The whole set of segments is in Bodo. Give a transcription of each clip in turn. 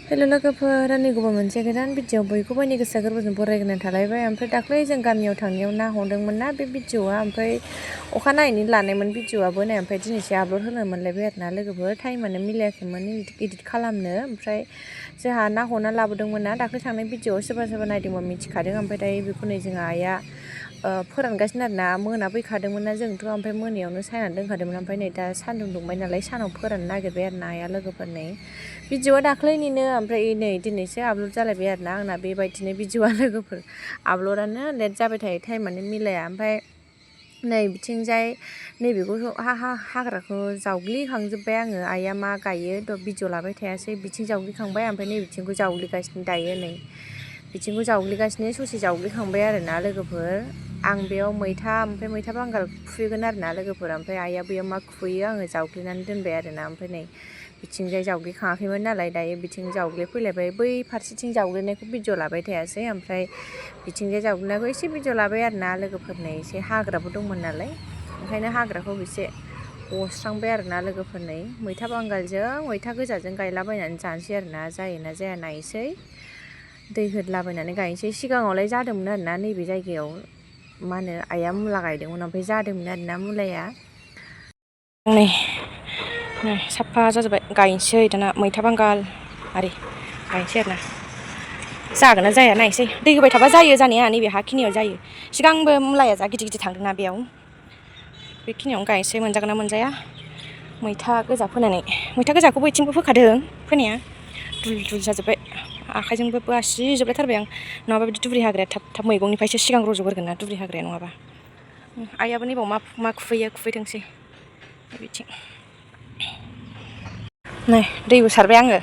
हेल' लोगोफोर गोबां मोनसे गोदान भिडिअ बयखौबो आंनि गोसो गोरबोजों बरायग्रोनाय थालायबाय। ओमफ्राय दाख्लै जों गामियाव थांनायाव ना हमदोंमोन ना बे भिडिअआ, ओमफ्राय अखानायैनो लानायमोन भिडिअआबो नै, ओमफ्राय दिनैसो आपल'ड होनो मोनलायबाय आरो ना लोगोफोर। टाइमानो मिलायाखैमोन इडिट खालामनो। ओमफ्राय जोंहा ना हमना लाबोदोंमोन ना दाख्लै थांनाय भिडिअआव सोरबा सोरबा नायदोंबा मिथिखादों। ओमफ्राय दायो बेखौ नै जोंहा आइया फोरानगासिनो आरो ना, मोनाफैखादोंमोन ना जोंथ', ओमफ्राय मोनायावनो सायनानै दोनखादोंमोन। ओमफ्राय नै दा सान्दुं दुंबाय नालाय सानाव फोराननो नागिरबाय आरो ना आइया लोगोफोर। नै भिडिअआ दाख्लैनिनो, ओमफ्राय नै दिनैसो आपल'ड जालायबाय आरो ना आंना बेबायदिनो भिडिअआ लोगोफोर। आपल'डआनो लेट जाबाय थायो, टाइमानो मिलाया। ओमफ्राय नै बिथिंजाय नैबेखौ हाग्राखौ जावग्लिखांजोब्बाय आङो। आइया मा गायो भिडिअ लाबाय थायासै, बिथिं जावग्लिखांबाय ओमफ्राय नै बिथिंखौ जावग्लिगासिनो दायो। नै बिथिंखौ जावग्लिगासिनो ससे जावग्लिखांबाय आरो ना लोगोफोर। आं बेयाव मैथा ओमफ्राय मैथा बांगाल खुबैगोन आरो ना लोगोफोर। ओमफ्राय आइया बेयाव मा खुबैयो आङो जावग्लिनानै दोनबाय आरो ना। ओमफ्राय नै बिथिंजाय जावग्लिखाङाखैमोन नालाय दायो बिथिं जावग्लिफैलायबाय। बै फारसेथिं जावग्लिनायखौ भिडिअ लाबाय थायासै, ओमफ्राय बिथिंजाय जावग्लिनायखौ एसे भिडिअ लाबाय आरो ना लोगोफोरनो। एसे हाग्राबो दंमोन नालाय ओंखायनो हाग्राखौ एसे हस्रांबाय आरो ना लोगोफोर। नै मैथा बांगालजों मैथा गोजाजों गायलाबायनानै जानोसै आरो ना, जायोना जाया नायसै। दै होदलाबायनानै गायनोसै। सिगाङावलाय जादोंमोन आरो ना नैबे जायगायाव मा होनो आइया मुला गायदोंमोन, ओमफ्राय जादोंमोन आरो ना मुलाया। नै साफा जाजोब्बाय, गायनोसै दाना मैथा बांगाल आरि गायनोसै आरो ना। जागोन ना जाया नायसै, दै होबाय थाबा जायो जानाया, नैबे हाखिनियाव जायो। सिगांबो मुलाया जा गिदिर गिदिर थांदोंना बेयाव, बेखिनियावनो गायनोसै मोनजागोन ना मोनजाया। मैथा गोजा फोनानै, मैथा गोजाखौबो बिथिंबो फोखादों फोनाया, दुल दुल जाजोब्बाय। आखाइजोंबो बासिजोबलायथारबाय आं, नङाबा बिदि दुब्रि हाग्राया थाब थाब मैगंनिफ्रायसो सिगां रज'गोरगोन ना दुब्रि हाग्राया नङाबा। आइयाबो नैबाव मा खुबैयो खुबैथोंसै बिथिं। नै दैबो सारबाय आङो,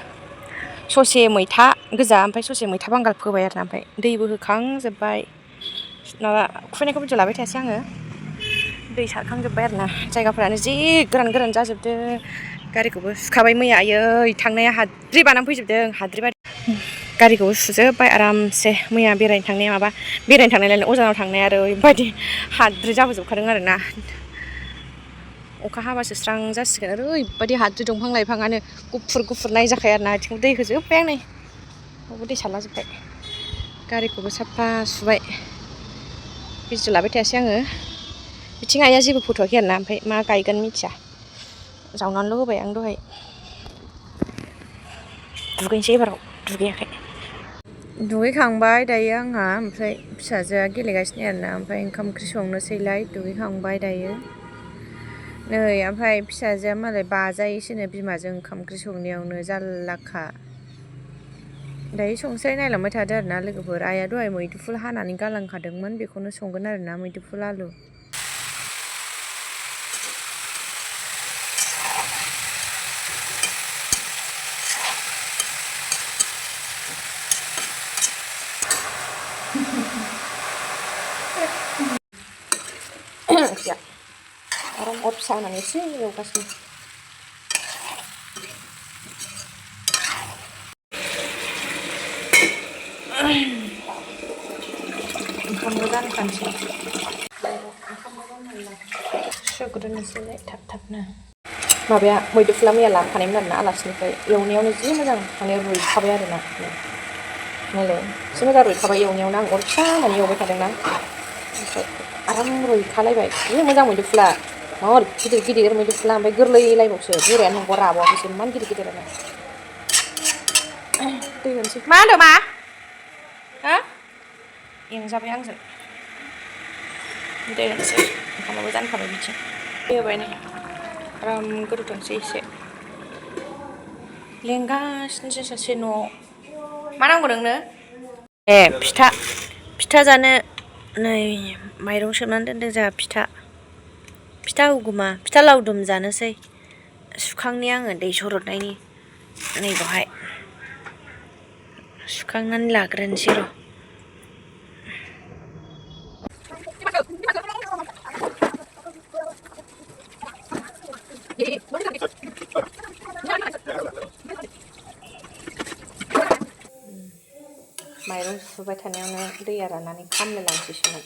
ससे मैथा गोजा ओमफ्राय ससे मैथा बांगाल फोबाय आरो ना। ओमफ्राय दैबो होखांजोब्बाय, माबा खुबैनायखौ भिडिअ लाबाय थायासै आङो। दै सारखांजोब्बाय आरो ना, जायगाफोरानो जि गोरान गोरान जाजोबदों। गारिखौबो सुखाबाय मैया, आयै थांनाया हाद्रि बानानै फैजोबदों, हाद्रि बारि। गारिखौबो सुजोब्बाय आरामसे। मैया बेरायनो थांनाया माबा बेरायनो थांनायलाय अजानाव थांनाया आरो ओरैबायदि हाद्रि जाबोजोबखादों आरो ना। अखा हाबासो स्रां जासिगोन, ओरैबायदि हाद्रि दंफां लाइफाङानो गुफुर गुफुर नायजाखायो आरो ना। बिथिं दै होजोब्बाय आं, नै बावबो दै सारलाजोब्बाय। गारिखौबो साफा सुबाय, भिडिअ लाबाय थायासै आङो। बिथिं आइया जेबो फोथ'वाखै आरो ना, ओमफ्राय मा गायगोन मिथिया, जावनानैल' होबाय आं दहाय। दुगैनोसै एबाराव, दुगैयाखै। दुगैखांबाय दायो आंहा, ओमफ्राय फिसाजोआ गेलेगासिनो आरो ना। ओमफ्राय ओंखाम ओंख्रि संनोसैलाय, दुगैखांबाय दायो। नै ओमफ्राय फिसाजोआ मालाय बाजायोसोनो बिमाजों ओंखाम ओंख्रि संनायावनो, जारलाखा। दायो संसै, नायलांबाय थादो आरो ना लोगोफोर। आइया दहाय मैदुफुल हानानै गालांखादोंमोन, बेखौनो संगोन आरो ना, मैदुफुल आलु। आराम अर फिसा होनानै एसे एवगासिनो। ओंखामबो जानखानोसै, ओंखामबो जाननांला, सुग्रोनोसैलाय थाब थाबनो। माबाया मैदुफुला मैया लाबोखानायमोन आरो ना आलासिनिफ्राय, एवनायावनो जि मोजां माने रुइखाबाय आरो ना। नायलाय एसे मोजां रुइखाबाय एवनायावनो, आं अर फिसा होनानै एवबाय थादोंना, ओमफ्राय आराम रुइखालायबाय। जि मोजां मैदुफुला, नर गिदिर गिदिर मैदुफुला, ओमफ्राय गोरलैलायबावसो, बोरायानो नंबावा राबावाखैसो, इमान गिदिर गिदिरानो। दै होनोसै, मा होनदों मा? हो? एंजाबाय आंजों। दै होनोसै, ओंखामाबो जानखाबाय बिथिं। दै होबाय नै, आराम गोदौथोंसै एसे। लेंगासिनोसो सासे न'आव। मा नांगौ नोंनो? ए फिथा जानो नै माइरं सोमनानै दोनदों जोंहा। फिथा हुगुमा, फिथा लावदुम जानोसै। सुखांनि आङो दै सरदनायनि, नैबावहाय सुखांनानै लाग्रोनोसै र'। माइरं सुबाय थानायावनो दैया राननानै खामलायलांसैसोमोन।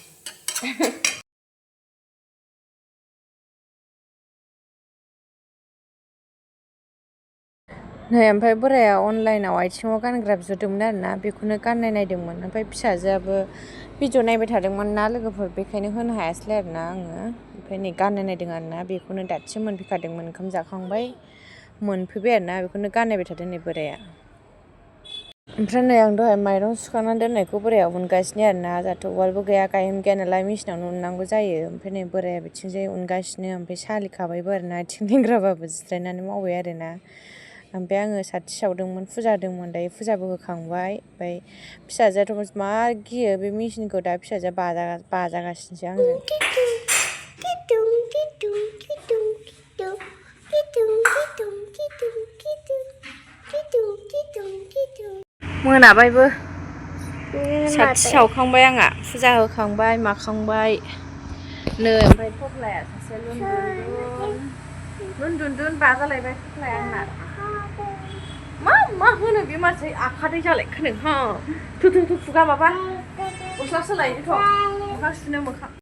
नै ओमफ्राय बोराया अनलाइनाव आथिङाव गानग्रा बिहरदोंमोन आरोना बेखौनो गाननाय नायदोंमोन ओमफ्राय फिसाजोआबो भिडिअ नायबाय थादोंमोन ना लोगोफोर बेखायनो होनो हायासैलाय आरोना आङो ओमफ्राय नै गाननाय नायदों आरोना बेखौनो दासो मोनफैखादोंमोन ओंखाम जाखांबाय मोनफैबाय आरोना बेखौनो गाननायबाय थादों नै बोराया ओमफ्राय नै आं दहाय माइरं सुखांनानै दोननायखौ बोराया उनगासिनो आरोना जाहाथे उवालबो गैया गायहेन गैया नालाय मेसिनावनो उननांगौ जायो ओमफ्राय नै बोराया बिथिंजाय उनगासिनो ओमफ्राय सालिखाबायबो आरोना आथिं लेंग्राबाबो जिरायनानै मावबाय आरोना ओमफ्राय आङो साथि सावदोंमोन फुजा होदोंमोन दायो फुजाबो होखांबाय ओमफ्राय फिसाजोआथ' मा गियो बे मेसिनखौ दा फिसाजोआ बाजागासिनोसो आंजों मोनाबायबो साथि सावखांबाय आंहा फुजा होखांबाय माखांबाय नै ओमफ्राय थफ्लाया सासे लुनदुन बाजालायबाय थफ्लाया आंना मा होनो बे मानसि आखादै जालायखो नोंहा थु खुगा माबा गस्ला सोलायनोथ' मोखां सुनो मोखां